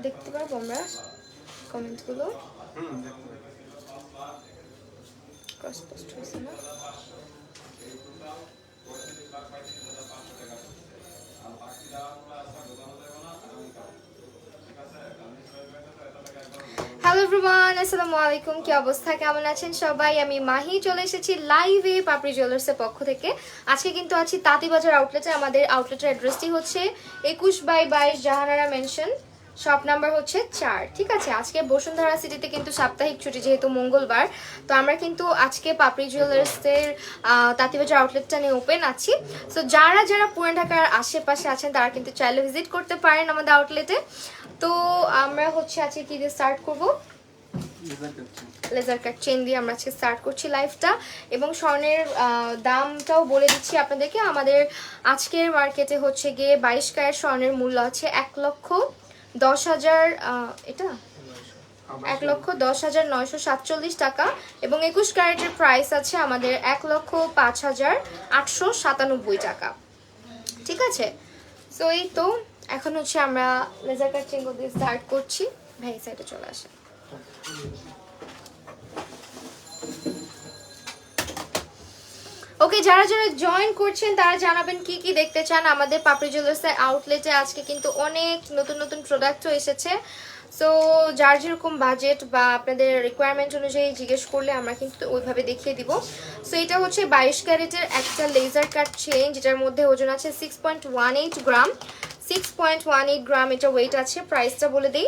দেখতে পারবো আমরা কমেন্টগুলো? ক্রস পোস্ট হয়েছে না? হ্যালো এভরিওয়ান, আসসালামু আলাইকুম। কি অবস্থা, কেমন আছেন সবাই? আমি মাহি চলে এসেছি লাইভে পাপড়ি জুয়েলার্সের পক্ষ থেকে। আজকে কিন্তু আছি তাঁতিবাজার আউটলেটে। আমাদের আউটলেটের অ্যাড্রেসটি হচ্ছে 21/22 জাহানারা মেনশন, শপ নাম্বার হচ্ছে 4। ঠিক আছে, আজকে বসুন্ধরা সিটিতে কিন্তু সাপ্তাহিক ছুটি, যেহেতু মঙ্গলবার। তো আমরা কিন্তু আজকে পাপড়ি জুয়েলার্সের তাঁতিবাজার আউটলেটটা নিয়ে ওপেন আছি। সো যারা যারা পুরান ঢাকার আশেপাশে আছেন তারা কিন্তু চাইলে ভিজিট করতে পারেন আমাদের আউটলেটে। তো আমরা হচ্ছে আজকে কি দিয়ে স্টার্ট করবো? লেজার কাট চেন দিয়ে আমরা আজকে স্টার্ট করছি লাইভটা। এবং স্বর্ণের দামটাও বলে দিচ্ছি আপনাদেরকে। আমাদের আজকের মার্কেটে হচ্ছে গিয়ে 22 ক্যারেট স্বর্ণের মূল্য আছে 1,10,000, এটা 1,10,947 টাকা। এবং 21 ক্যারেটের প্রাইস আছে আমাদের 1,05,897 টাকা। ঠিক আছে, সো এই তো এখন হচ্ছে আমরা লেজার কাট চেন দিয়ে স্টার্ট করছি। ভাই সাইডে চলে আসে। ওকে, যারা যারা জয়েন করছেন তারা জানাবেন কি কি দেখতে চান আমাদের পাপড়ি জুয়েলার্সের আউটলেটে। আজকে কিন্তু অনেক নতুন নতুন প্রোডাক্টও এসেছে। সো যার যেরকম বাজেট বা আপনাদের রিকোয়ারমেন্ট অনুযায়ী জিজ্ঞেস করলে আমরা কিন্তু ওইভাবে দেখিয়ে দিব। সো এটা হচ্ছে 22 ক্যারেটের একটা লেজার কাট চেইন, যেটার মধ্যে ওজন আছে 6.18 গ্রাম। 6.18 গ্রাম এটা ওয়েট আছে। প্রাইসটা বলে দিই,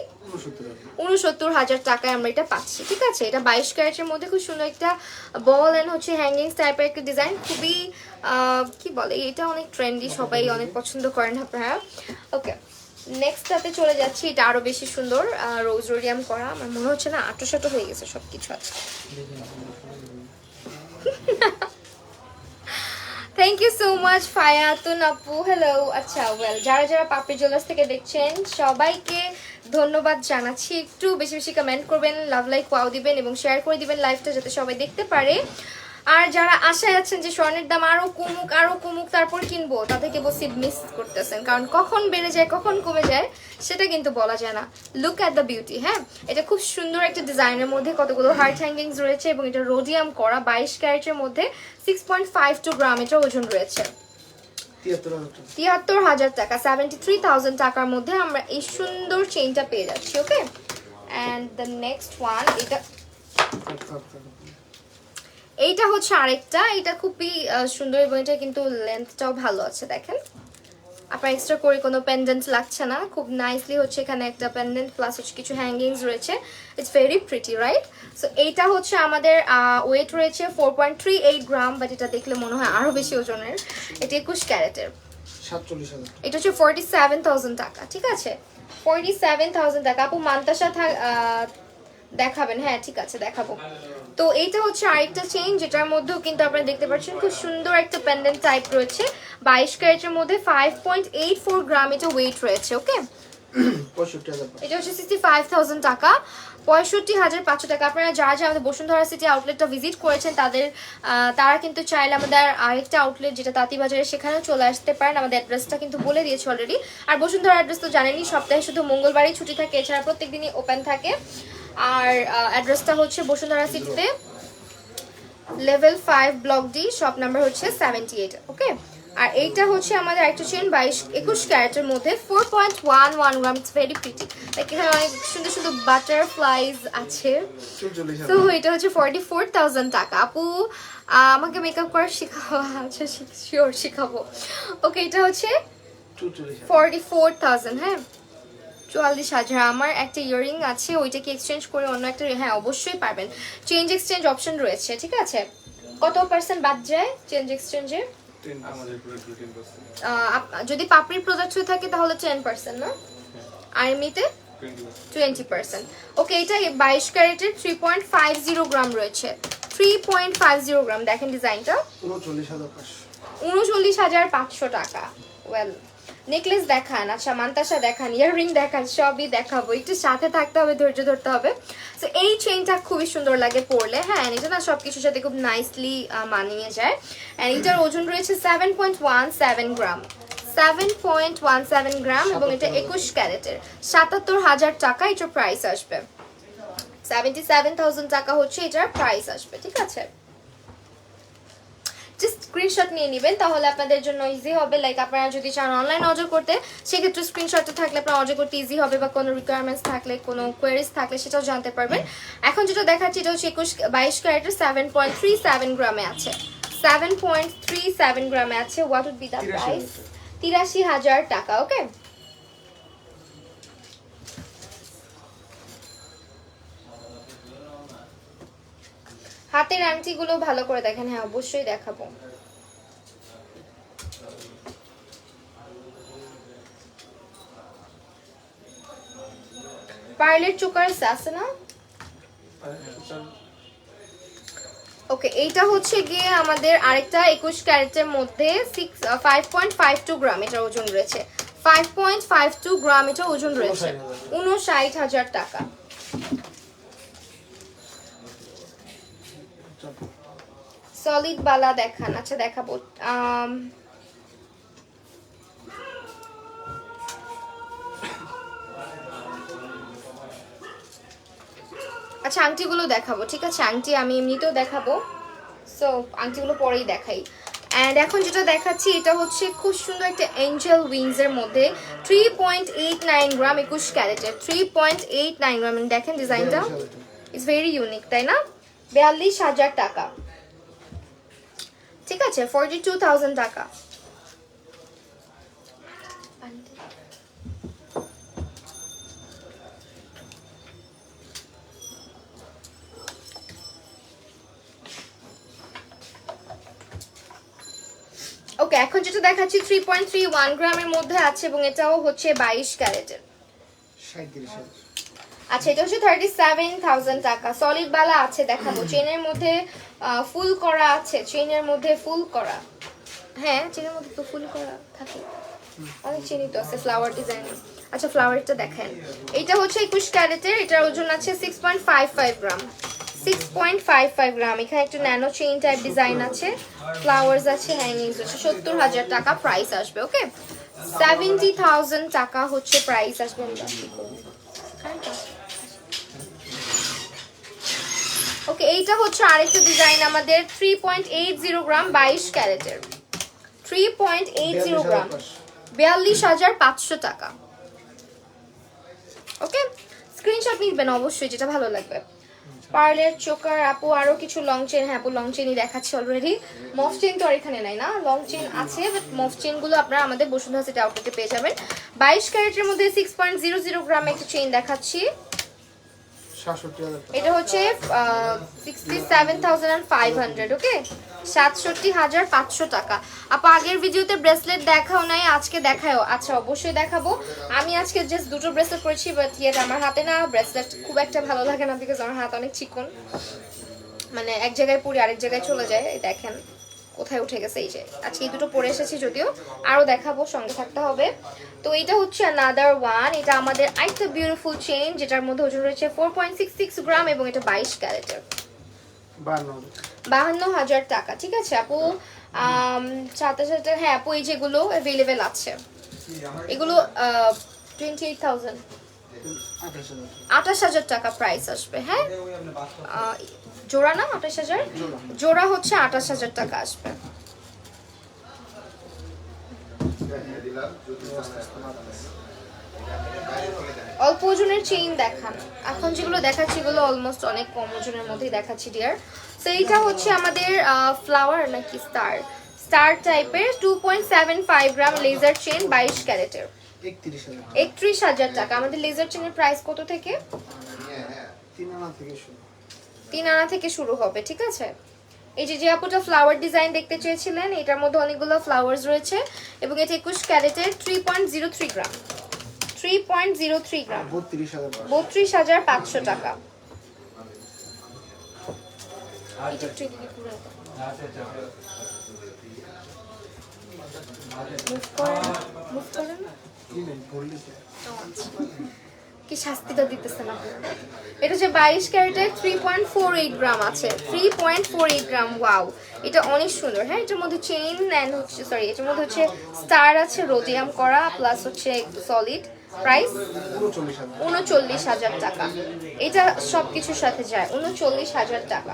69,000 টাকায় আমরা এটা পাচ্ছি। ঠিক আছে, এটা 22 ক্যারেটের মধ্যে খুব সুন্দর একটা বল এন্ড হচ্ছে হ্যাঙ্গিং টাইপের একটা ডিজাইন। খুবই কি বলে, এটা অনেক ট্রেন্ডি, সবাই অনেক পছন্দ করেন আপনারা। ওকে, নেক্সটটাতে চলে যাচ্ছি। এটা আরো বেশি সুন্দর, রোজ রোডিয়াম করা। আমার মনে হচ্ছে না আটো হয়ে গেছে সবকিছু আজকে। থ্যাংক ইউ সো মাচ ফায়াতুন আপু, হ্যালো। আচ্ছা ওয়েল, যারা যারা পাপড়ি জুয়েলার্স থেকে দেখছেন সবাইকে ধন্যবাদ জানাচ্ছি। একটু বেশি বেশি কমেন্ট করবেন, লাভ লাইক ওয়াও দিবেন এবং শেয়ার করে দিবেন লাইভটা, যাতে সবাই দেখতে পারে। আর যারা আশায় আছেন যে স্বর্ণের দাম আরো কমুক তারপর কিনবো, তাদেরকে বলছি মিস করতেছেন, কারণ কখন বেড়ে যায় কখন কমে যায় সেটা কিন্তু বলা যায় না। Look at the beauty. হ্যাঁ, এটা খুব সুন্দর একটা ডিজাইনের মধ্যে কতগুলো হার্ট হ্যাঙ্গিংস রয়েছে এবং এটা রোডিয়াম করা 22 ক্যারেটের মধ্যে 6.52 গ্রাম এটা ওজন রয়েছে। 73,000 টাকা, 73,000 টাকার মধ্যে আমরা এই সুন্দর চেইনটা পেয়ে যাচ্ছি। ওকে, অ্যান্ড দ্য নেক্সট ওয়ান, এইটা হচ্ছে আরেকটা। এটা খুবই সুন্দর এবং এটা কিন্তু লেন্থটাও ভালো আছে। দেখেন, আপনার এক্সট্রা করে কোনো পেন্ডেন্ট লাগছে না, খুব নাইসলি হচ্ছে এখানে একটা পেন্ডেন্ট প্লাস হচ্ছে কিছু হ্যাঙ্গিংস রয়েছে। It's very pretty, right? So এইটা হচ্ছে আমাদের ওয়েট রয়েছে 4.38 গ্রাম, বাট এটা দেখলে মনে হয় আরো বেশি ওজনের। এটা 21 ক্যারেটের, 47,000। এটা হচ্ছে 47,000 টাকা। ঠিক আছে, 47,000 টাকা। আপু মান্তাসা দেখাবেন? হ্যাঁ ঠিক আছে, দেখাবো। তো এইটা হচ্ছে আরেকটা চেইন, যেটার মধ্যেও কিন্তু আপনারা দেখতে পাচ্ছেন খুব সুন্দর একটা পেন্ডেন্ট টাইপ রয়েছে। 22 ক্যারেটের মধ্যে 5.84 গ্রাম এটা ওয়েট রয়েছে। ওকে, এটা হচ্ছে 65,000 টাকা, 65,500 টাকা। আপনারা যারা যারা আমাদের বসুন্ধরা সিটি আউটলেটটা ভিজিট করেছেন তারা কিন্তু চাইলে আমাদের আরেকটা আউটলেট যেটা তাঁতিবাজারে, সেখানেও চলে আসতে পারেন। আমাদের অ্যাড্রেসটা কিন্তু বলে দিয়েছি অলরেডি। আর বসুন্ধরা অ্যাড্রেস তো জানেনই, সপ্তাহে শুধু মঙ্গলবারই ছুটি থাকে, এছাড়া প্রত্যেকদিনই ওপেন থাকে। আর অ্যাড্রেসটা হচ্ছে বসুন্ধরা সিটিতে level 5 block D, shop number হচ্ছে 78। ওকে, আর এইটা হচ্ছে আমাদের একটা চেন 21 ক্যারেটের মধ্যে 4.11 গ্রাম। ইটস ভেরি প্রিটি, এখানে অনেক সুন্দর সুন্দর বাটারফ্লাইজ আছে। তো এটা হচ্ছে 44,000 টাকা। আপু আমাকে মেকআপ করা শেখাবো? আচ্ছা শিওর শেখাবো। ওকে, এটা হচ্ছে 44,000। হ্যাঁ, 44,000। আমার একটা ইয়ারিং আছে, ওইটা কি এক্সচেঞ্জ করে অন্য একটা? হ্যাঁ অবশ্যই পারবেন, চেঞ্জ এক্সচেঞ্জ অপশন রয়েছে। ঠিক আছে, কত পার্সেন্ট বাদ যায় চেঞ্জ এক্সচেঞ্জে? যদি পাপড়ির প্রোডাক্ট হয়ে থাকে তাহলে 10%, না? আর এমনিতে 20%। ওকে, এটা 22 ক্যারেটের 3.50 গ্রাম রয়েছে। 3.50 গ্রাম। দেখেন ডিজাইনটা, 39,500 টাকা। ওয়েল, নেকলেস দেখান, আচ্ছা মান্তাসা দেখান, ইয়াররিং দেখান, সবই দেখাবো। একটু সাথে থাকতে হবে, ধৈর্য ধরতে হবে। সো এই চেইনটা খুবই সুন্দর লাগে পরলে। হ্যাঁ, এটা না সবকিছুর সাথে খুব নাইসলি মানিয়ে যায়। অ্যান্ড এটার ওজন রয়েছে 7.17 গ্রাম। 7.17 গ্রাম এবং এটা 21 ক্যারেটের, 77,000 টাকা এটার প্রাইস আসবে। 77,000 টাকা হচ্ছে এটার প্রাইস আসবে, ঠিক আছে। জাস্ট স্ক্রিনশট নিয়ে নেবেন, তাহলে আপনাদের জন্য ইজি হবে। লাইক আপনারা যদি চান অনলাইন অর্ডার করতে, সেক্ষেত্রে স্ক্রিনশটটা থাকলে আপনারা অর্ডার করতে ইজি হবে, বা কোনো রিকোয়ারমেন্টস থাকলে, কোনো কোয়ারিজ থাকলে সেটাও জানতে পারবেন। এখন যেটা দেখাচ্ছি এটা হচ্ছে 22 ক্যারেটের, 7.37 গ্রামে আছে, 7.37 গ্রামে আছে। What would be the price? 83,000 টাকা। ওকে, হাতের আংটিগুলো ভালো করে দেখেন। হ্যাঁ, অবশ্যই দেখাবো। পার্লের চোকার আছে না? ওকে, এইটা হচ্ছে গিয়ে আমাদের আরেকটা 21 ক্যারেটের মধ্যে 5.52 গ্রাম এটা ওজন রয়েছে, 5.52 গ্রাম এটা ওজন রয়েছে, 59,000 টাকা। সলিড বালা দেখান। আচ্ছা দেখাবো। আচ্ছা আংটিগুলো দেখাবো, ঠিক আছে। আংটি আমি এমনিতেও দেখাবো, সো আংটিগুলো পরেই দেখাই। অ্যান্ড এখন যেটা দেখাচ্ছি এটা হচ্ছে খুব সুন্দর একটা এঞ্জেল উইংস এর মধ্যে 3.89 গ্রাম 21 ক্যারেটের, 3.89 গ্রাম। দেখেন ডিজাইনটা ইটস ভেরি ইউনিক, তাই না? 42,000 টাকা, ঠিক আছে। 42,000 টাকা। ওকে, এখন যেটা দেখাচ্ছি 3.31 গ্রামের মধ্যে আছে এবং এটাও হচ্ছে 22 ক্যারেটের। আচ্ছা, এটা হচ্ছে 37,000 টাকা। সলিড বালা আছে, দেখাবো। চেনের মধ্যে ফুল করা আছে, চেনের মধ্যে ফুল করা। হ্যাঁ, চেনের মধ্যে তো ফুল করা থাকে, অনেক চেনই তো আছে ফ্লাওয়ার ডিজাইন। আচ্ছা, ফ্লাওয়ারটা দেখেন। এটা হচ্ছে 21 ক্যারেটের, এটার ওজন আছে 6.55 গ্রাম, 6.55 গ্রাম। এখানে একটা ন্যানো চেইন টাইপ ডিজাইন আছে, ফ্লাওয়ার্স আছে, হ্যাঙ্গিংস আছে। 70,000 টাকা প্রাইস আসবে। ওকে, 70,000 টাকা হচ্ছে প্রাইস আসবে। ওকে, এইটা হচ্ছে আরেকটা ডিজাইন আমাদের 3.80 গ্রাম 22 ক্যারেটের, 3.80 গ্রাম, 42,500 টাকা। ওকে, স্ক্রিনশট নিবেন অবশ্যই, যেটা ভালো লাগবে। পার্লের চোকার আপু, আরো কিছু লং চেন। হ্যাঁ আপু, লং চেনই দেখাচ্ছি অলরেডি। মফ চেন তো আর এখানে নাই না, লং চেন আছে, বাট মফ চেন গুলো আপনারা আমাদের বসুন্ধরা সিটি আউটলেটে পেয়ে যাবেন। 22 ক্যারেটের মধ্যে 6.00 গ্রাম একটা চেইন দেখাচ্ছি। এটা হচ্ছে 67,500। ওকে, 67,500 টাকা। আপা আগের ভিডিওতে ব্রেসলেট দেখাও নাই, আজকে দেখাও? আচ্ছা অবশ্যই দেখাবো। আমি আজকে জাস্ট দুটো ব্রেসলেট পরেছি, বাট ইয়েট আমার হাতে না ব্রেসলেট খুব একটা ভালো লাগে না, বিকজ আমার হাত অনেক চিকন, মানে এক জায়গায় পরে আরেক জায়গায় চলে যায়। দেখেন কোথায় উঠে গেছে। এই যে আজকে এই দুটো পরে এসেছি, যদিও আরো দেখাবো, সঙ্গে থাকতে হবে। তো এটা হচ্ছে আনাদার ওয়ান। এটা আমাদের আরেকটা বিউটিফুল চেইন, যেটার মধ্যে ওজন রয়েছে 4.66 গ্রাম এবং এটা 22 ক্যারেটের, 52,000 টাকা। ঠিক আছে আপু, 27,000। হ্যাঁ আপু, এই যেগুলো অ্যাভেলেবেল আছে, এগুলো 28,000, 28,000 টাকা প্রাইস আসবে। হ্যাঁ, জোড়া না 28,000, জোড়া হচ্ছে 28,000 টাকা আসবে। অল্প ওজনের চেইন দেখান। এখন যেগুলো দেখাচ্ছি এগুলো অলমোস্ট অনেক কম ওজনের মধ্যেই দেখাচ্ছি ডিয়ার। সো এইটা হচ্ছে আমাদের ফ্লাওয়ার নাকি স্টার টাইপের 2.75 গ্রাম লেজার চেইন 22 ক্যারেটের, 31,000 টাকা। আমাদের লেজার চেইনের প্রাইস কত থেকে? 3 আনা থেকে শুরু হবে। ঠিক আছে, এই যে আপুটা ফ্লাওয়ার ডিজাইন দেখতে চেয়েছিলেন, এটার মধ্যে অনেকগুলো ফ্লাওয়ার্স রয়েছে এবং এটা 21 ক্যারেটের, 3.03 গ্রাম, 3.03 গ্রাম, 32,500 টাকা। কি শাস্তিটা দিতেছে না। এটা হচ্ছে 22 ক্যারেটের 3.48 গ্রাম আছে, 3.48 গ্রাম। ওয়াও, এটা অনেক সুন্দর। হ্যাঁ, এটার মধ্যে চেইন এন্ড হচ্ছে সরি এটার মধ্যে হচ্ছে স্টার আছে রোডিয়াম করা, প্লাস হচ্ছে সলিড। প্রাইস 39,000 টাকা। এটা সব কিছুর সাথে যায় 39,000 টাকা।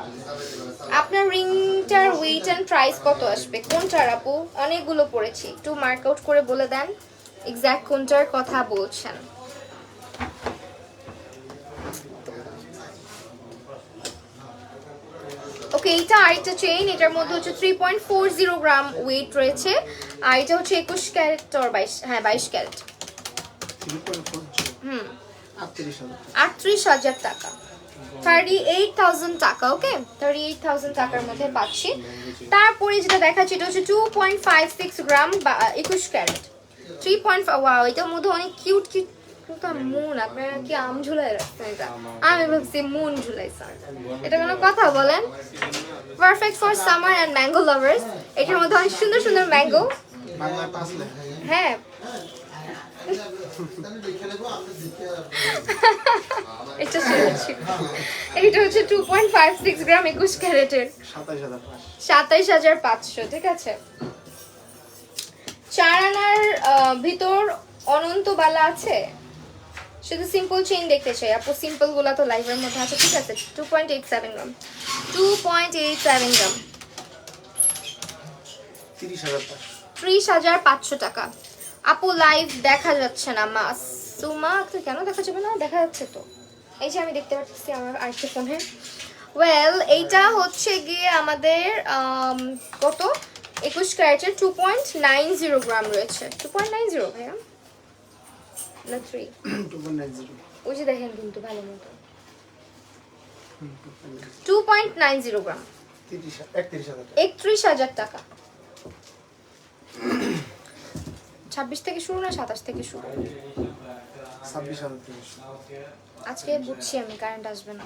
আপনার রিংটার ওয়েট এন্ড প্রাইস কত আসবে? কোনটার আপু? অনেকগুলো পড়েছি, একটু মার্ক আউট করে বলে দেন এক্স্যাক্ট কোনটার কথা বলছেন। ওকে, এইটা আরেকটা চেইন, এটার মধ্যে হচ্ছে 3.40 গ্রাম ওয়েট রয়েছে। আর এটা হচ্ছে 21 ক্যারেট আর 22, হ্যাঁ 22 ক্যারেট। 38,000 টাকা, 38,000 টাকা। ওকে, 38,000 টাকার মধ্যে পাচ্ছি। তারপরে যেটা দেখাচ্ছি এটা হচ্ছে 2.56 গ্রাম 21 ক্যারেট 3.5। ওয়াও, এটার মধ্যে অনেক কিউট কিউট মুন। আপনারা কি আম ঝুলাই রাখছেন? এটা আমি ভাবছি মুন ঝুলাইছেন। এটা কোনো কথা বলেন? Perfect for summer and mango lovers. এটার মধ্যে অনেক সুন্দর সুন্দর ম্যাঙ্গো। হ্যাঁ, এটা শুনেছি। এটা হচ্ছে 2.56 গ্রাম 21 ক্যারেটের 27,500। ঠিক আছে, 4 আনার ভিতর অনন্ত বালা আছে। শুধু সিম্পল চেইন দেখতে চাই আপু, সিম্পল গুলা তো লাইভের মধ্যে আছে। ঠিক আছে, 2.87 গ্রাম 2.87 গ্রাম 30,500 টাকা। আপু লাইভ দেখা যাচ্ছে না। মাসুমা কেন দেখা যাবে না? দেখা যাচ্ছে তো, এই যে আমি দেখতে পাচ্ছি আমার আরেকটা ফোনে। ওয়েল, এইটা হচ্ছে গিয়ে আমাদের কত 21 ক্যারেটের 2.90 গ্রাম রয়েছে। 2.90 ভাইয়া না 3 ওই যে দেখেন কিন্তু ভালো মতো 2.90 গ্রাম 31,000 টাকা। 26 থেকে শুরু না 27 থেকে শুরু? 26,000 আজকে বুঝছি আমি, কারেন্ট আসবে না।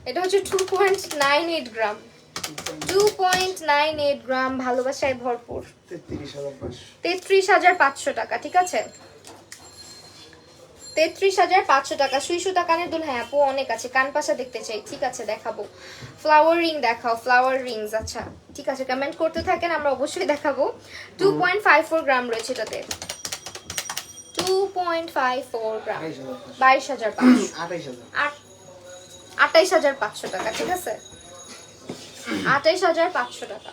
এটা হচ্ছে 2.98 গ্রাম 2.98 গ্রাম ভালোবাসায় ভরপুর 33,500 টাকা। ঠিক আছে, 33,500 টাকা। সুই সুতা কানের দুল, হ্যাঁ আপু অনেক আছে। কান পাশা দেখতে চাই, ঠিক আছে দেখাবো। ফ্লাওয়ার রিং দেখাও, ফ্লাওয়ার রিংস। আচ্ছা ঠিক আছে, কমেন্ট করতে থাকেন, আমরা অবশ্যই দেখাবো। 2.54 গ্রাম রয়েছে এটাতে, 2.54 গ্রাম 22,500 28,500 টাকা। ঠিক আছে, 28,500 টাকা।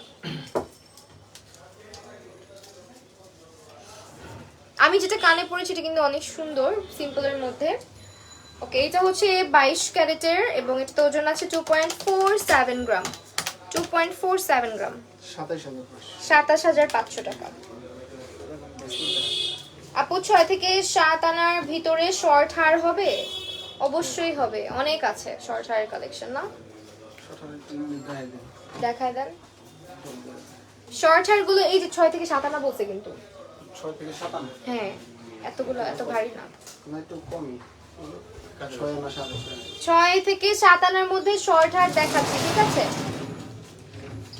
আমি যেটা কানে পরেছি এটা কিন্তু অনেক সুন্দর, সিম্পলের মধ্যে। ওকে, এটা হচ্ছে 22 ক্যারেটের এবং এটাতে ওজন আছে 2.47 গ্রাম 2.47 গ্রাম 27,500 টাকা। আপু 6 থেকে 7 আনার ভিতরে শর্ট হার হবে? অবশ্যই হবে, অনেক আছে শর্ট হারের কালেকশন। না দেখায় দেন শর্ট হার গুলো। এই যে 6 থেকে 7 আনা বলছে কিন্তু 6 থেকে 7 আনা, হ্যাঁ এতগুলো এত ভারী না। একটু কমই 6 আনা 6 থেকে 7 আনার মধ্যে শর্ট হার দেখাচ্ছি। ঠিক আছে,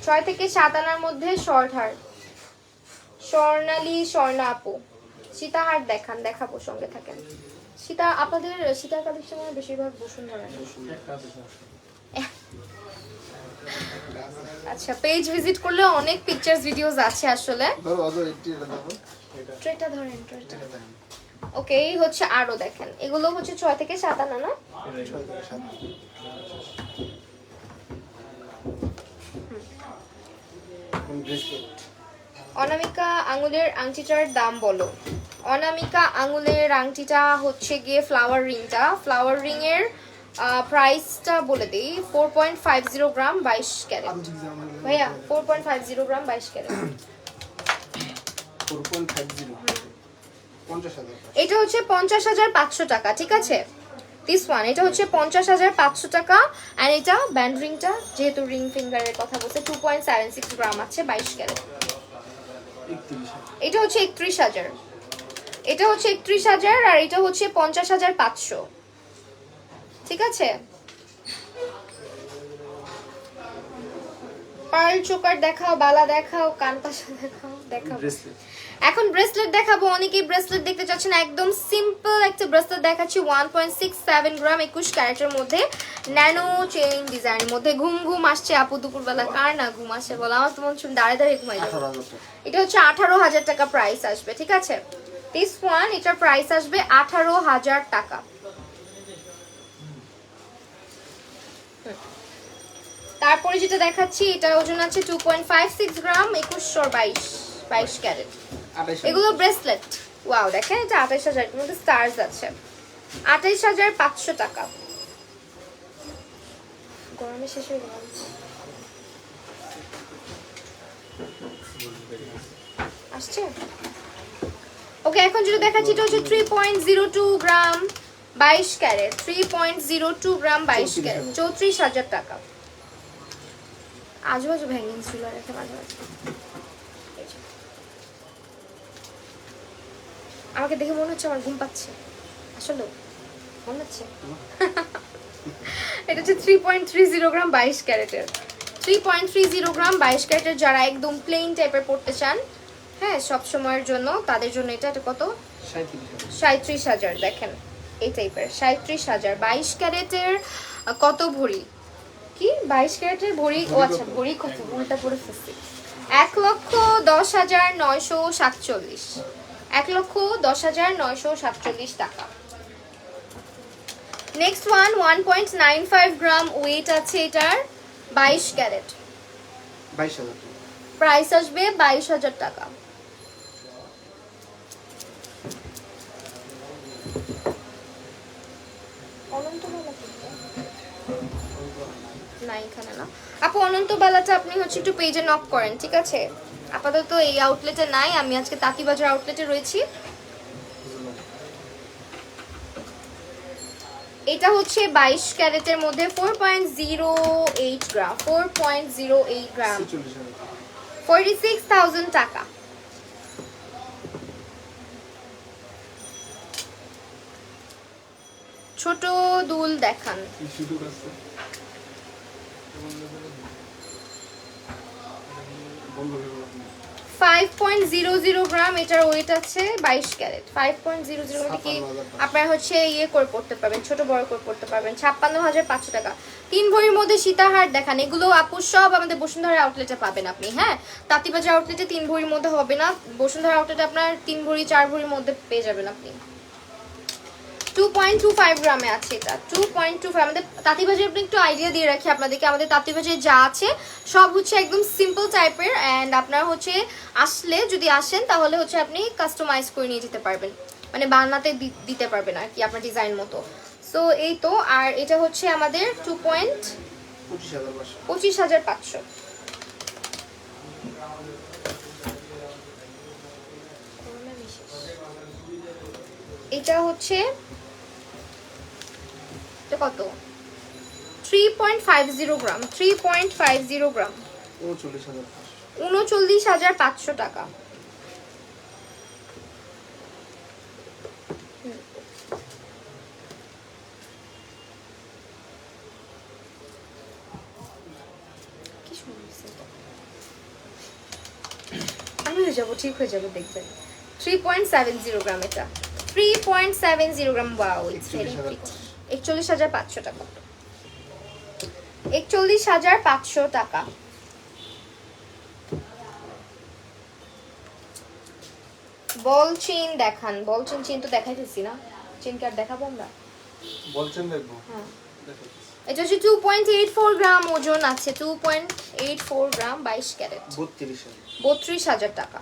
6 থেকে 7 আনার মধ্যে শর্ট হার। স্বর্ণালী স্বর্ণা আপু সীতাহার দেখান, দেখাবো, সঙ্গে থাকেন। সীতা, আপনাদের সীতার কালেকশনে বেশিরভাগ বসুন্ধরা। আচ্ছা, পেজ ভিজিট করলে অনেক পিকচার্স ভিডিওস আছে আসলে। ট্রেটা ধরেন, ট্রেটা। ওকে, এই হচ্ছে আরো দেখেন, এগুলো হচ্ছে 6 থেকে 7 আনা না? 6 থেকে 7 অনামিকা আঙুলের আংটিটার দাম বলো। অনামিকা আঙুলের আংটিটা হচ্ছে গিয়ে ফ্লাওয়ার রিংটা, ফ্লাওয়ার রিং এর প্রাইসটা বলে দিই। 4.50 গ্রাম 22 ক্যারেট ভাইয়া, 4.50 গ্রাম 22 ক্যারেট 50,000। এটা হচ্ছে 50,500 টাকা। ঠিক আছে, দিস ওয়ান এটা হচ্ছে 50,500 টাকা। আর এটা ব্যান্ড রিংটা, যেহেতু রিং ফিঙ্গারের কথা বলছে, 2.76 গ্রাম আছে 22 ক্যারেট। এটা হচ্ছে 31,000, এটা হচ্ছে 31,000 আর এটা হচ্ছে 50,500। ঠিক আছে, পার্ল চোকার দেখাও, বালা দেখাও, কান পাশা দেখাও, দেখাও। এখন ব্রেসলেট দেখাবো, অনেকেই ব্রেসলেট দেখতে চাচ্ছেন। একদম সিম্পল একটা ব্রেসলেট দেখাচ্ছি 1.67 গ্রাম 21 ক্যারেটের মধ্যে, ন্যানো চেইন ডিজাইনের মধ্যে। ঘুম ঘুম আসছে আপু দুপুরবেলা, কার না ঘুম আসে বলো? আমার তো মন শুনে দাঁড়িয়ে দাঁড়িয়ে ঘুমাই যাবে। 18,000 টাকা। এটা হচ্ছে 18,000 টাকা প্রাইস আসবে, ঠিক আছে? দিস ওয়ান, এটার প্রাইস আসবে 18,000 টাকা। তারপরে যেটা দেখাচ্ছি, এটার ওজন আছে 2.56 গ্রাম 21 ক্যারেট। 28,000 এগুলো ব্রেসলেট। ওয়াও, দেখেন এটা 28,000 এর মধ্যে স্টারস আছে। 28,500 টাকা। গরমে শেষ হয়ে গেল। আসছে ওকে। এখন যেটা দেখাচ্ছি এটা হচ্ছে 3.02 গ্রাম 22 ক্যারেট। 3.02 গ্রাম 22 ক্যারেট, 34,000 টাকা। আজুবাজু ভ্যাঙ্গিং ছিল রেখে মাঝে মাঝে। আমাকে দেখে মনে হচ্ছে আমার ঘুম পাচ্ছে, আসলে মনে হচ্ছে। এটা হচ্ছে 3.30 গ্রাম 22 ক্যারেটের। 3.30 গ্রাম 22 ক্যারেটের, যারা একদম প্লেন টাইপের পড়তে চান, হ্যাঁ, সব সময়ের জন্য, তাদের জন্য এটা কত? 37,000। দেখেন এই টাইপের 37,000 22 ক্যারেটের। কত ভরি? কি 22 ক্যারেটের ভরি? ও আচ্ছা, ভরি কত? ভরিটা পড়ে ফেলছি। 1,10,947। 1,10,947 টাকা। নেক্সট ওয়ান 1.95 গ্রাম ওয়েট আছে এটার, 22 ক্যারেট। 22,000 টাকা। প্রাইস আসবে 22,000 টাকা। না এখানে না আপু, অনন্ত বেলাটা আপনি হচ্ছে একটু পেজে নক করেন, ঠিক আছে? আপাতত এই আউটলেটে নাই, আমি আজকে তাঁতিবাজার আউটলেটে রয়েছি। এটা হচ্ছে 22 ক্যারেটের মধ্যে 4.08 গ্রাম। 4.08 গ্রাম 46,000 টাকা। 46,000 টাকা। ছোট দুল দেখান। শুধু আছে বন্ধ হয়ে গেল। 5.00 গ্রাম এটার ওয়েট আছে, 22 ক্যারেট। 5.00 মানে কি 56,500 আপনারা হচ্ছে ইয়ে করে পড়তে পারবেন, ছোট বড় করে পড়তে পারবেন। 56,500 টাকা। 3 ভরির মধ্যে সীতাহার দেখান। এগুলো আপু সব আমাদের বসুন্ধরা আউটলেটে পাবেন আপনি, হ্যাঁ? তাঁতিবাজার আউটলেটে 3 ভরির মধ্যে হবে না, বসুন্ধরা আউটলেটে আপনার 3 ভরি 4 ভরির মধ্যে পেয়ে যাবেন আপনি। 2.25 গ্রামে আছে এটা। 2.25 আমাদের তাঁতিবাজার, আপনি একটু আইডিয়া দিয়ে রাখি আপনাদেরকে, আমাদের তাঁতিবাজারে যা আছে সব হচ্ছে একদম সিম্পল টাইপের। অ্যান্ড আপনার হচ্ছে আসলে, যদি আসেন তাহলে হচ্ছে আপনি কাস্টমাইজ করে নিয়ে যেতে পারবেন, মানে বানাতে দিতে পারবেন আর কি আপনার ডিজাইন মতো। সো এই তো। আর এটা হচ্ছে আমাদের 25,500। এটা হচ্ছে এটা কত? 3.50 গ্রাম। 3.50 গ্রাম 39,500 টাকা। আমি হয়ে যাবো, ঠিক হয়ে যাবে, দেখবেন। 3.70 গ্রাম এটা। 3.70 gram. Wow, it's very pretty. 41,500 টাকা। 41,500 টাকা। বল চেইন দেখান। বল চেইন তো দেখাইতেছি না, চেইন কার্ড দেখাবো আমরা। বলছেন দেখবো। হ্যাঁ, দেখাচ্ছি। এটা হচ্ছে 2.84 গ্রাম ওজন আছে। 2.84 গ্রাম 22 ক্যারেট। 32,000 টাকা।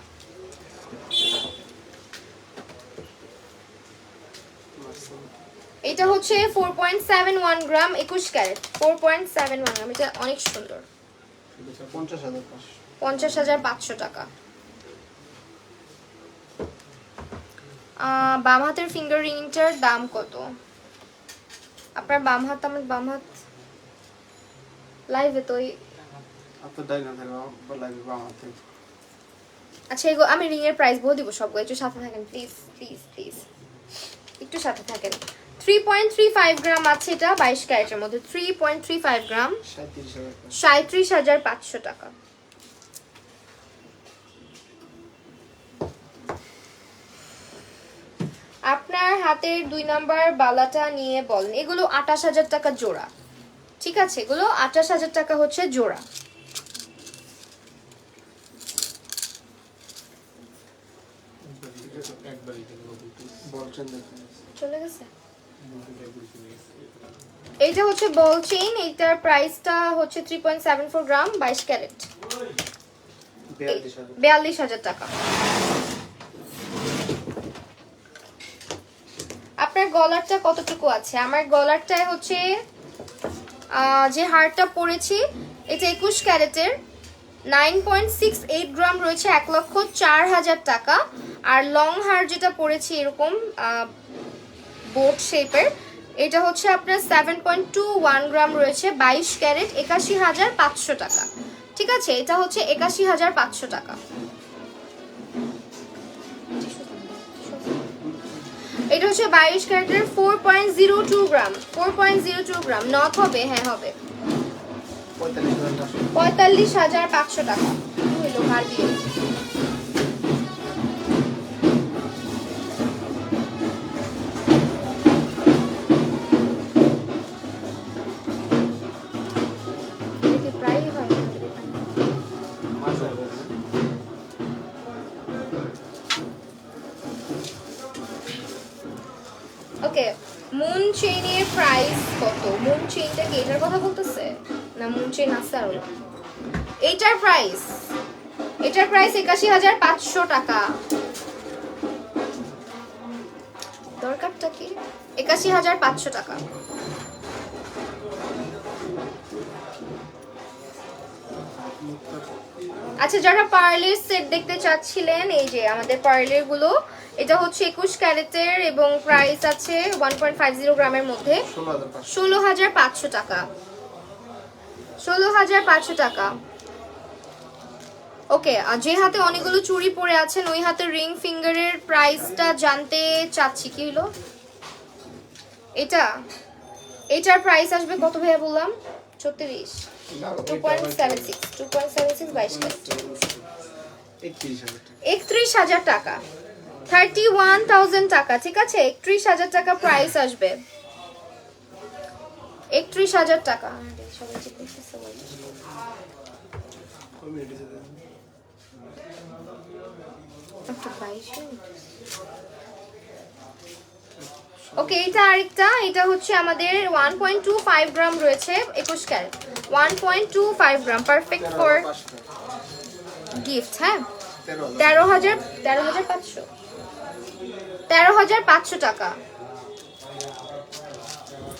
এটা হচ্ছে 4.71 গ্রাম 21 ক্যারেট। 4.71 গ্রাম, এটা অনেক সুন্দর। 50,500 টাকা। বাম হাতের ফিঙ্গার রিংটার দাম কত? আপনার বাম হাত, আমার বাম হাত লাইভে তো আচ্ছা, এগো আমি রিং এর প্রাইস বলে দিব সবগুলো, একটু সাথে থাকেন প্লিজ প্লিজ প্লিজ, একটু সাথে থাকেন। 3.35 গ্রাম আছে এটা 22 ক্যারেটের মধ্যে। 3.35 গ্রাম 37,500 টাকা। আপনার হাতের 2 নাম্বার বালাটা নিয়ে বলেন। এগুলো 28,000 টাকা জোড়া, ঠিক আছে? এগুলো 28,000 টাকা হচ্ছে জোড়া। বলছেন দেখুন। চলে গেছে। এইটা হচ্ছে বল চেইন, এইটার প্রাইসটা হচ্ছে 3.74 গ্রাম 22 ক্যারেট, 42,000 টাকা। আপনার গলারটা কতটুকু আছে? আমার গলারটায় হচ্ছে যে হারটা পরেছি এটা 21 ক্যারেটের, 9.68 গ্রাম রয়েছে, 1,04,000 টাকা। আর লং হার যেটা পরেছি এরকম বোট শেপের, এটা হচ্ছে আপনার 7.21 গ্রাম রয়েছে, 22 ক্যারেট, 81,500 টাকা, ঠিক আছে? এটা হচ্ছে 81,500 টাকা। এটা হচ্ছে 22 ক্যারেটের 4.02 গ্রাম, 4.02 গ্রাম। নট হবে? হ্যাঁ হবে। 45,500 টাকা। কি হইলো হার দিয়ে? এটা প্রায় হয় আমাদের এখানে। ওকে, মুন চেইনের প্রাইস কত? মুন চেইনটা কি এটার কথা বলতেছে? না মুন চেইন আছে আরো। এটার প্রাইস 81,500 টাকা। দরকারটা কি? 81,500 টাকা। আচ্ছা, যারা পার্লের সেট দেখতে চাচ্ছিলেন, এই যে আমাদের পার্লের গুলো, এটা হচ্ছে 21 ক্যারেটের এবং প্রাইস আছে 1.50 গ্রামের মধ্যে, 16,500 টাকা, 16,500 টাকা। ওকে, আর যে হাতে অনেকগুলো চুড়ি পরে আছেন ওই হাতে রিং ফিঙ্গারের প্রাইসটা জানতে চাচ্ছি। কি হলো এটার প্রাইস আসবে কত ভাইয়া বললাম? 36, 2.76, 22 ক্যারেট, 31,000 টাকা, 31,000 টাকা, ঠিক আছে? 31,000 টাকা প্রাইস আসবে, 31,000 টাকা। ওকে, এটা আরেকটা, এটা হচ্ছে আমাদের 1.25 গ্রাম রয়েছে, 21 carat, 1.25 gram, perfect for gift. হ্যাঁ, 13,500 টাকা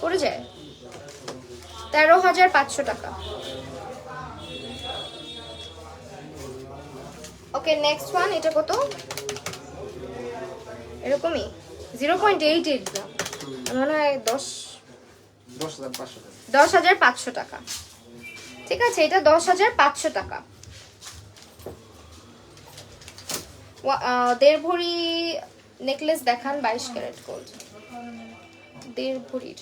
পড়ে যায়, 13,500 টাকা। ওকে, নেক্সট ওয়ান, এটা কত? এরকমই 0.88 গ্রাম, মনে হয় 10,500 টাকা, ঠিক আছে? এটা 10,500 টাকা। 1.5 ভরি নেকলেস দেখান, 22 ক্যারেট গোল্ড, 1.5 ভরির।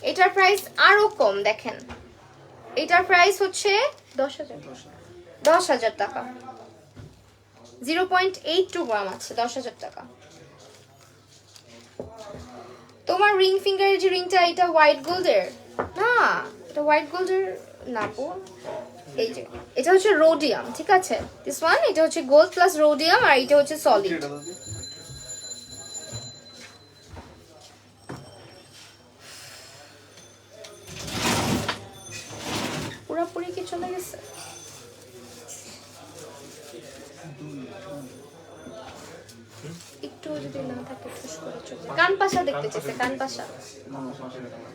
এটার প্রাইস আরো কম, দেখেন, এটার প্রাইস হচ্ছে 10,000 টাকা, 0.82 গ্রাম আছে, 10,000 টাকা। তোমার রিং ফিঙ্গারের যে রিংটা, এটা হোয়াইট গোল্ডের না, এটা হোয়াইট গোল্ডের না পো, এই যে এটা হচ্ছে রোডিয়াম, ঠিক আছে? দিস ওয়ান, এটা হচ্ছে গোল্ড প্লাস রোডিয়াম, আর এটা হচ্ছে সলিড। পুরোপুরি কি চলে গেছে? একটু যদি না থাকে ফুস করে চলে। কান পাশা দেখতে চাইছে, কান পাশা।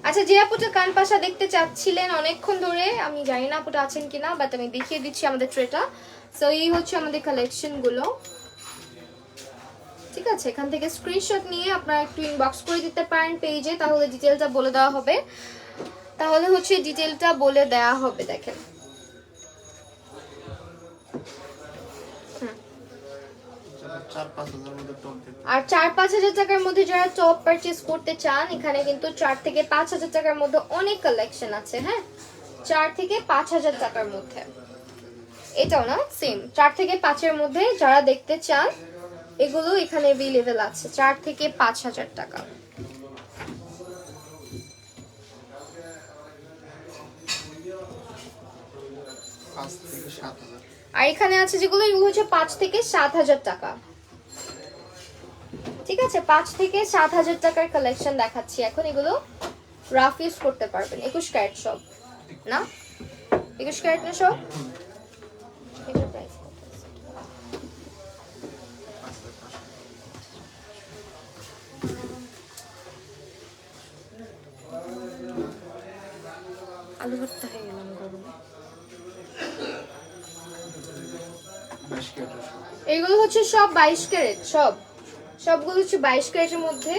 আচ্ছা, যে আপুটা কান পাশা দেখতে চাচ্ছিলেন অনেকক্ষণ ধরে, আমি জানি না আপুটা আছেন কিনা, বাট আমি দেখিয়ে দিচ্ছি আমাদের ট্রেটা। সো এই হচ্ছে আমাদের কালেকশন গুলো, ঠিক আছে? এখান থেকে স্ক্রিনশট নিয়ে আপনারা একটু ইনবক্স করে দিতে পারেন পেজে, তাহলে ডিটেলটা বলে দেওয়া হবে, দেখেন। আর 4-5 হাজার টাকার মধ্যে যারা টপ পারচেজ করতে চান, এখানে কিন্তু 4 থেকে 5 হাজার টাকার মধ্যে অনেক কালেকশন আছে। হ্যাঁ, 4 থেকে 5 হাজার টাকার মধ্যে এটাও না সেম 4 থেকে 5 এর মধ্যে যারা দেখতে চান এগুলো এখানে अवेलेबल আছে 4 থেকে 5000 টাকা। 5 থেকে 7,000। আর এখানে আছে যেগুলো এগুলো হচ্ছে 5 থেকে 7000 টাকা। ঠিক আছে 5 থেকে 7000 টাকার কালেকশন দেখাচ্ছি এখন, এগুলো রাফ ইউজ করতে পারবেন। 21 ক্যারেট সব না, 21 ক্যারেট না সব। এটার প্রাইস কত? আলু ভর্তা হয়ে গেলাম গরমে। 22 ক্যারেটের সব। এগুলো হচ্ছে সব 22 ক্যারেট, সবগুলো হচ্ছে 22 ক্যারেটের মধ্যে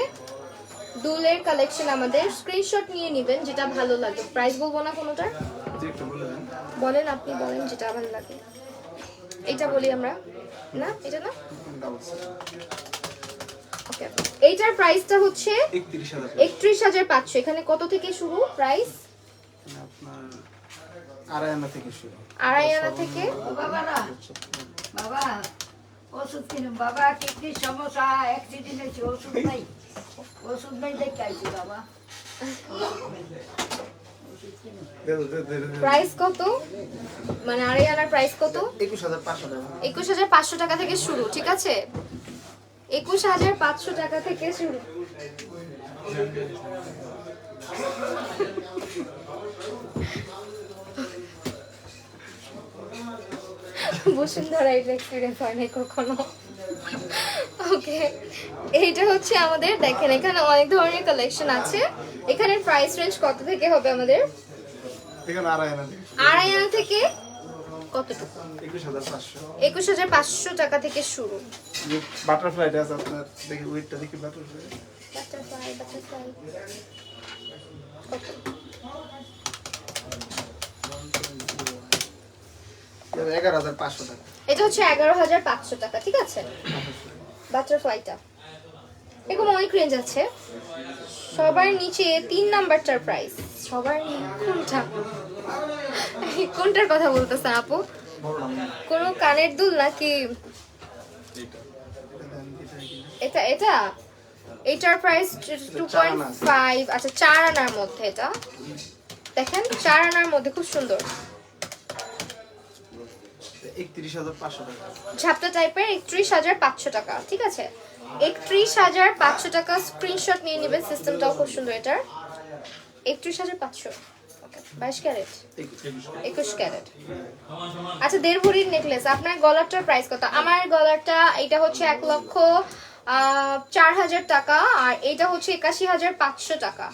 দুলের কালেকশন। আমাদের স্ক্রিনশট নিয়ে নেবেন যেটা ভালো লাগে। প্রাইস বলবো না কোনোটার, যে একটা বলে দেন। বলেন আপনি বলেন যেটা ভালো লাগে। এটা বলি আমরা না, এটা না, ডাবল সেট। ওকে। এইটার প্রাইসটা হচ্ছে 31,000। 31,500। এখানে কত থেকে শুরু প্রাইস? আপনার আড়াই আনা থেকে শুরু। আড়াই আনা থেকে। বাবারা বাবা ওষুধ কিনুন বাবা, কিডনির সমস্যা, অ্যাক্সিডেন্ট হয়েছে, ওষুধ নেই দেখে আইছি বাবা। প্রাইস কত মানে আড়াই আনার প্রাইস কত? 21,500 টাকা। 21,500 টাকা থেকে শুরু, ঠিক আছে 21,500 টাকা থেকে শুরু। বসুন্ধরা এটা এক্সপিরিয়েন্স হয় নাই কখনো। ওকে, এইটা হচ্ছে আমাদের, দেখেন এখানে অনেক ধরনের কালেকশন আছে। এখানে প্রাইস রেঞ্জ কত থেকে হবে আমাদের? এখানে আড়াই আনা থেকে শুরু। আড়াই আনা থেকে কতটুকু? 21,500। 21,500 টাকা থেকে শুরু। বাটারফ্লাইটা আছে আপনার, দেখি ওয়েটটা দেখি বাটারফ্লাই। বাটারফ্লাই কত? 11,500 টাকা। এটা হচ্ছে 11,500 টাকা, ঠিক আছে বাটারফ্লাইটা। এরকম অনেক রেঞ্জ আছে। সবার নিচে 3 নাম্বারটার প্রাইস, সবার কোনটা কোনটার কথা বলতেছেন আপু? কোন কানের দুল নাকি এটা? এটার প্রাইস 2.5। আচ্ছা 4 আনার মধ্যে, এটা দেখেন 4 আনার মধ্যে খুব সুন্দর 31,500 টাকা। ঝাপটা টাইপের 31,500 টাকা, ঠিক আছে 31,500 টাকা। স্ক্রিনশট নিয়ে নেবেন, সিস্টেমটাও খুব সুন্দর এটার। 31,500, ওকে 22 ক্যারেট 21 ক্যারেট। আচ্ছা 1.5 ভরির নেকলেস। আপনার গলারটার প্রাইস কত? আমার গলারটা এটা হচ্ছে 1,04,000 টাকা, আর এটা হচ্ছে 81,500 টাকা।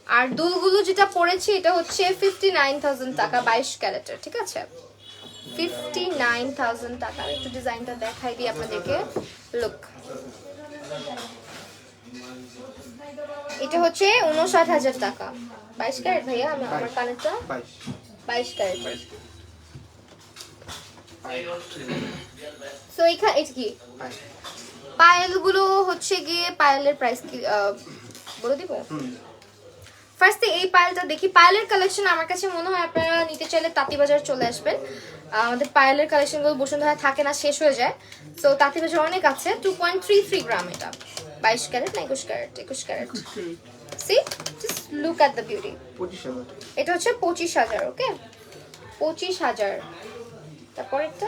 আর দুলগুলো যেটা পড়েছি এটা হচ্ছে 59,000 টাকা 22 ক্যারেটের, ঠিক আছে 59,000 টাকা। একটু ডিজাইনটা দেখাই দিই আপনাদেরকে। লুক, এটা হচ্ছে 59,000 টাকা 22 ক্যারেট। ভাইয়া আমি আমার কানেরটা 22 ক্যারেট। সো এখানে এটা কি পায়েলগুলো হচ্ছে গিয়ে, পায়েলের প্রাইস কি বলে দিব? ফার্স্টে এই পায়েলটা দেখি। পায়েলের কালেকশন আমার কাছে মনে হয় আপনারা নিতে চাইলে তাঁতিবাজার চলে আসবেন। আমাদের পায়েলের কালেকশনগুলো বসুন্ধরা থাকে না, শেষ হয়ে যায়। সো তাঁতিবাজার অনেক আছে। 2.33 গ্রাম এটা 22 ক্যারেট না 21 carat? 21 carat. See just look at the beauty. 25,000। এটা হচ্ছে 25,000, ওকে 25,000। তারপর একটা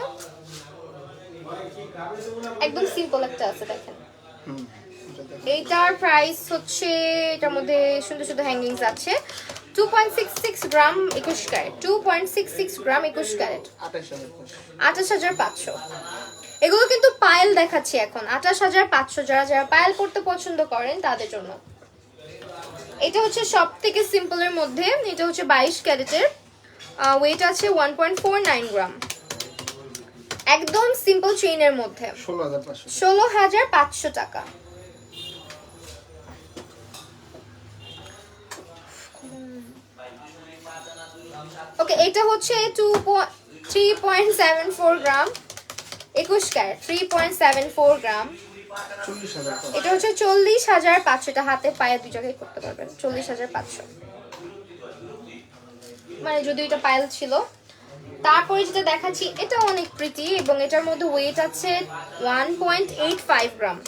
একদম সিম্পল একটা আছে দেখেন। এইটার প্রাইস হচ্ছে, এটার মধ্যে সুন্দর সুন্দর হ্যাঙ্গিংস আছে। 2.66 গ্রাম 21 ক্যারেট। 2.66 গ্রাম 21 ক্যারেট 28,500। এগুলো কিন্তু পায়েল দেখাচ্ছি এখন। 28,500। যারা যারা পায়েল পড়তে পছন্দ করেন তাদের জন্য। এটা হচ্ছে সব থেকে সিম্পলের মধ্যে। এটা হচ্ছে 22 ক্যারেটের, ওয়েট আছে 1.49 গ্রাম। একদম সিম্পল চেইনের মধ্যে 16,500 টাকা। ওকে, এটা হচ্ছে 3.74 গ্রাম 21 ক্যারেট 3.74 গ্রাম। এটা হচ্ছে 40,500। এটা হাতে পায়ে দুই জায়গায় করতে পারবেন। 40,500 মানে যদি এটা পায়েল ছিল তারপরে যেটা দেখাচ্ছি এটা অনেক প্রিটি এবং এটার মধ্যে ওয়েট আছে 1.85 গ্রাম।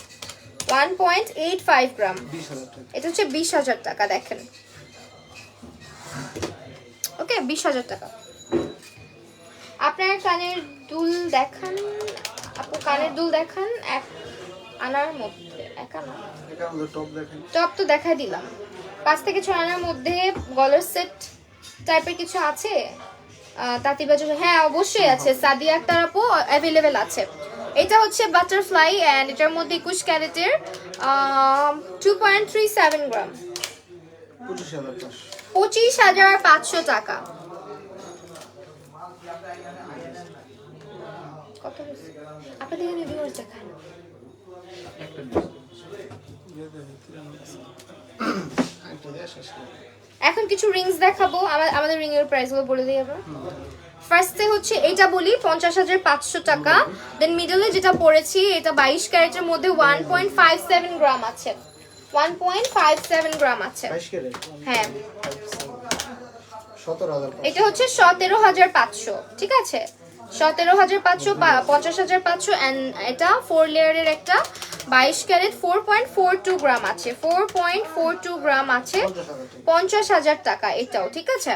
1.85 গ্রাম। 20,000 টাকা। এটা হচ্ছে 20,000 টাকা। দেখেন, ওকে, 20,000 টাকা। আপনার কানের দুল দেখান আপু, কানের দুল দেখান এক আনার মধ্যে। এক আনা এটা আমাদের টপ দেখেন। টপ তো দেখাই দিলাম। 5 থেকে 6 আনার মধ্যে গলার সেট টাইপের কিছু আছে? তাঁতিবাজ, হ্যাঁ অবশ্যই আছে। সাদিয়া আক্তার আপু অ্যাভেলেবেল আছে। এটা হচ্ছে বাটারফ্লাই অ্যান্ড এটার মধ্যে 21 ক্যারেটের 2.37 গ্রাম। 25,500। 25,500 টাকা। কত হয়েছে? আপনাদের রিভিউয়ার দেখান। একটা নিয়ে একটা দিয়ে শেষ করি। এখন কিছু রিংস দেখাবো। আমাদের রিং এর প্রাইসগুলো বলে দিই আমরা। ফার্স্টে হচ্ছে এটা বলি 50,500 টাকা। দেন মিডলে যেটা পড়েছি এটা 22 ক্যারেটের মধ্যে 1.57 গ্রাম আছে। 1.57 গ্রাম আছে। 22 ক্যারেট। হ্যাঁ, 17,000। এটা হচ্ছে 17,500। ঠিক আছে, 17,500 50,500 এন্ড এটা 4 লেয়ারের একটা 22 ক্যারেট 4.42 গ্রাম আছে। 4.42 গ্রাম আছে। 50,000 টাকা এটাও। ঠিক আছে,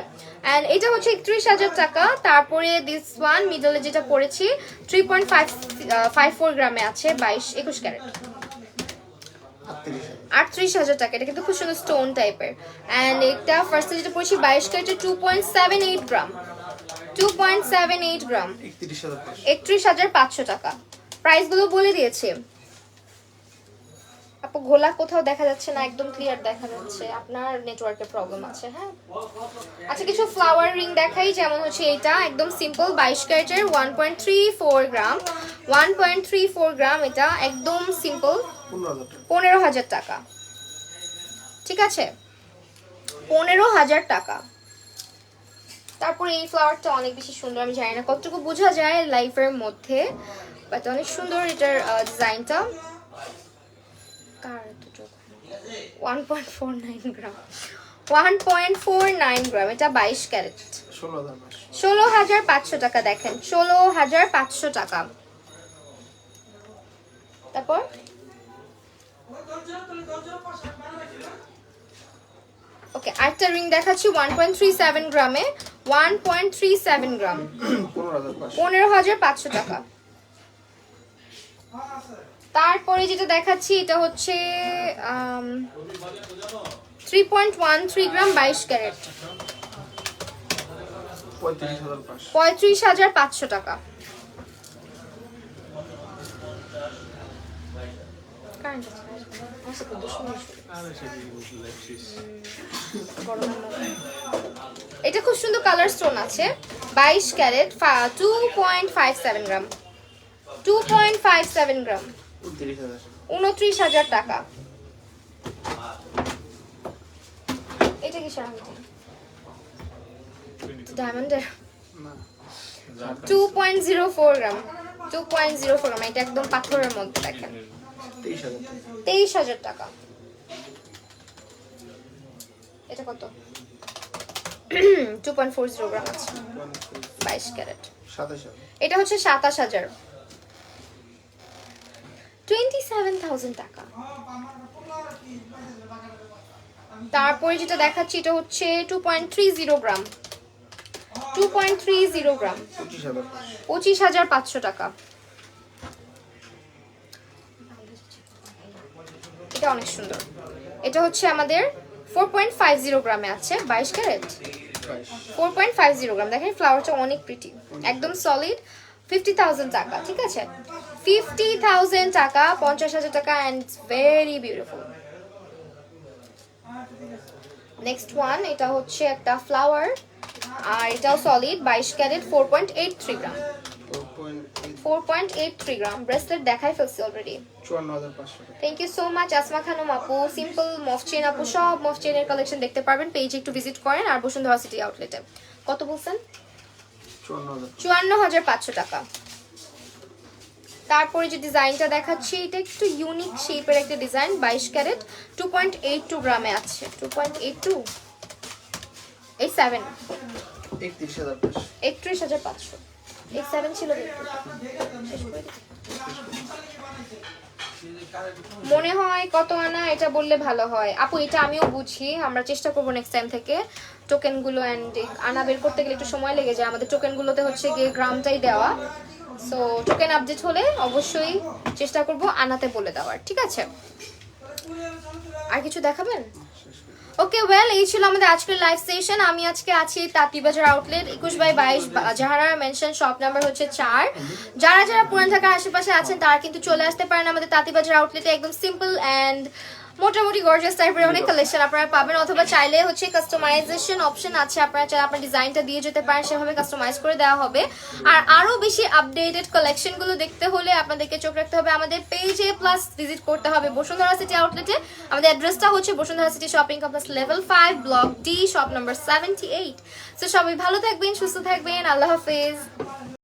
এন্ড এটা হচ্ছে 31,000 টাকা। তারপরে দিস ওয়ান মিডলে যেটা পড়েছি 3.54 গ্রামে আছে 21 ক্যারেট 38,000 টাকা। এটা কিন্তু খুব সুন্দর স্টোন টাইপের। এন্ড এটা ফার্স্টে যেটা পড়েছি 22 ক্যারেটের 2.78 গ্রাম। 2.78 গ্রাম 31,500 টাকা। প্রাইসগুলো বলে দিয়েছি আপু। ঘোলা কোথাও দেখা যাচ্ছে না, একদম ক্লিয়ার দেখা যাচ্ছে। আপনার নেটওয়ার্কের প্রবলেম আছে। হ্যাঁ, আচ্ছা কিছু ফ্লাওয়ার রিং দেখাই। যেমন হচ্ছে এটা একদম সিম্পল 22 ক্যারেটের 1.34 গ্রাম। 1.34 গ্রাম, এটা একদম সিম্পল 15,000 টাকা। ঠিক আছে, 15,000 টাকা। তারপরে এই ফ্লাওয়ারটা অনেক বেশি সুন্দর। আমি জানি না কতটুকু বোঝা যায় লাইফের মধ্যে, বাট অনেক সুন্দর এটার ডিজাইনটা। 1.49 গ্রাম। 1.49 গ্রাম, এটা 22 ক্যারেট 16,500 টাকা। দেখেন 16,500 টাকা। তারপর ওকে, আরেকটা রিং দেখাচ্ছি 1.37 গ্রামে। 1.37 গ্রাম 15,500 টাকা। তারপরে যেটা দেখাচ্ছি এটা হচ্ছে 3.13 গ্রাম 22 ক্যারেট 35,500 টাকা। এটা খুব সুন্দর কালার স্টোন আছে 22 ক্যারেট 2.57 গ্রাম 2.57 গ্রাম 29,000 টাকা। এটা কি ডায়মন্ডের 2.04 গ্রাম 2.04 গ্রাম। এটা একদম পাথরের মধ্যে। দেখেন 23,000 টাকা। এটা কত? 2.40 গ্রাম আছে 22 ক্যারেট। এটা হচ্ছে 27,000 27,000 টাকা। তারপরে যেটা দেখাচ্ছি এটা হচ্ছে 2.30 গ্রাম 2.30 গ্রাম 25,500 টাকা। এটা অনেক সুন্দর। এটা হচ্ছে আমাদের 4.50 গ্রামে আছে 22 ক্যারেট 4.50 গ্রাম। দেখেন ফ্লাওয়ারটা অনেক প্রিটি, একদম সলিড। 50,000 টাকা। ঠিক আছে, 50,000 টাকা 50,000 টাকা and very beautiful. Next one, এটা হচ্ছে একটা ফ্লাওয়ার আর এটাও solid 22 carat 4.83 gram 4.83 gram. Bracelet দেখাই ফেলছি already. 54,500 thank you so much Asma Khanam আপু। সিম্পল মফ চেন আপু, সব মফ চেনের কালেকশন দেখতে পারবেন। পেজে একটু ভিজিট করেন আর বসুন্ধরা সিটি আউটলেটে। কত বলছেন? 54,500 টাকা। তারপরে যে ডিজাইনটা দেখাচ্ছি এটা একটু ইউনিক শেপের একটা ডিজাইন 22 ক্যারেট 2.82 গ্রামে আছে 2.82 87 31,500 31,500 X7 ছিল দেখতে। শেষ করে দিই। মনে হয় কত আনা এটা বললে ভালো হয় আপু, এটা আমিও বুঝি, আমরা চেষ্টা করবো নেক্সট টাইম থেকে টোকেন গুলো এন্ড আনা বের করতে গেলে একটু সময় লেগে যায়, আমাদের টোকেন গুলোতে হচ্ছে গিয়ে গ্রামটাই দেওয়া, সো টোকেন আপডেট হলে অবশ্যই চেষ্টা করব আনাতে বলে দেওয়ার, ঠিক আছে? আর কিছু দেখাবেন? ওকে ওয়েল, এই ছিল আমাদের আজকের লাইভ সেশন। আমি আজকে আছি Tantibazar outlet 21/22 জাহারা mention, shop number হচ্ছে 4। যারা যারা পুরান ঢাকার আশেপাশে আছেন তারা কিন্তু চলে আসতে পারেন আমাদের তাঁতিবাজার আউটলেটে। একদম সিম্পল অ্যান্ড মোটামুটি গর্জিয়াস টাইপের অনেক কালেকশন আপনারা পাবেন, অথবা চাইলে হচ্ছে কাস্টমাইজেশন অপশন আছে, আপনারা চাইলে আপনার ডিজাইনটা দিয়ে যেতে পারেন, সেভাবে কাস্টমাইজ করে দেওয়া হবে। আর আরো বেশি আপডেটেড কালেকশনগুলো দেখতে হলে আপনাদেরকে চোখ রাখতে হবে আমাদের পেজে, প্লাস ভিজিট করতে হবে বসুন্ধরা সিটি আউটলেটে। আমাদের অ্যাড্রেসটা হচ্ছে Bashundhara city shopping complex level 5 block D, shop number 78। তো সবাই ভালো থাকবেন, সুস্থ থাকবেন, আল্লাহ হাফেজ।